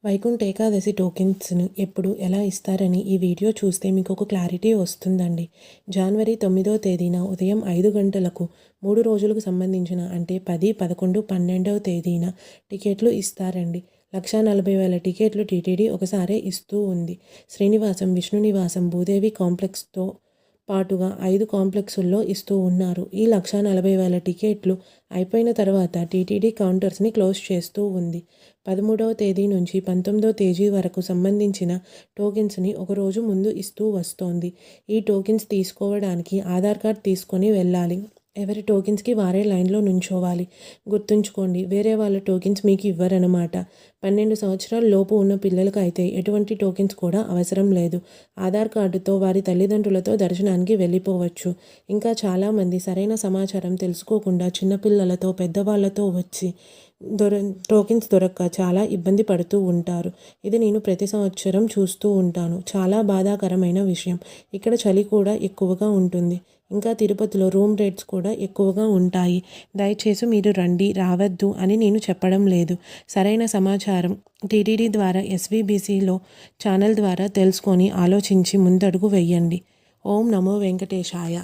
వైకుంఠ ఏకాదశి టోకెన్స్ను ఎప్పుడు ఎలా ఇస్తారని ఈ వీడియో చూస్తే మీకు ఒక క్లారిటీ వస్తుందండి. జనవరి 9వ తేదీన ఉదయం 5 గంటలకు 3 రోజులకు సంబంధించిన అంటే 10, 11, 12వ తేదీన టికెట్లు ఇస్తారండి. 1,40,000 టికెట్లు టీటీడీ ఒకసారే ఇస్తూ ఉంది. శ్రీనివాసం, విష్ణు నివాసం, భూదేవి కాంప్లెక్స్తో పాటుగా 5 కాంప్లెక్సుల్లో ఇస్తూ ఉన్నారు. ఈ 1,40,000 టికెట్లు అయిపోయిన తర్వాత టీటీడీ కౌంటర్స్ని క్లోజ్ చేస్తూ ఉంది. 13వ తేదీ నుంచి 19వ తేదీ వరకు సంబంధించిన టోకెన్స్ని ఒకరోజు ముందు ఇస్తూ వస్తోంది. ఈ టోకెన్స్ తీసుకోవడానికి ఆధార్ కార్డ్ తీసుకొని వెళ్ళాలి. ఎవరి టోకెన్స్కి వారే లైన్లో నుంచోవాలి. గుర్తుంచుకోండి, వేరే వాళ్ళ టోకెన్స్ మీకు ఇవ్వరన్నమాట. 12 సంవత్సరాల లోపు ఉన్న పిల్లలకు అయితే ఎటువంటి టోకెన్స్ కూడా అవసరం లేదు. ఆధార్ కార్డుతో వారి తల్లిదండ్రులతో దర్శనానికి వెళ్ళిపోవచ్చు. ఇంకా చాలామంది సరైన సమాచారం తెలుసుకోకుండా చిన్నపిల్లలతో పెద్దవాళ్లతో వచ్చి టోకెన్స్ దొరక్క చాలా ఇబ్బంది పడుతూ ఉంటారు. ఇది నేను ప్రతి సంవత్సరం చూస్తూ ఉంటాను. చాలా బాధాకరమైన విషయం. ఇక్కడ చలి కూడా ఎక్కువగా ఉంటుంది. ఇంకా తిరుపతిలో రూమ్ రేట్స్ కూడా ఎక్కువగా ఉంటాయి. దయచేసి మీరు రండి, రావద్దు అని నేను చెప్పడం లేదు. సరైన సమాచారం టీటీడీ ద్వారా ఎస్వీబీసీలో ఛానల్ ద్వారా తెలుసుకొని ఆలోచించి ముందడుగు వెయ్యండి. ఓం నమో వెంకటేశాయ.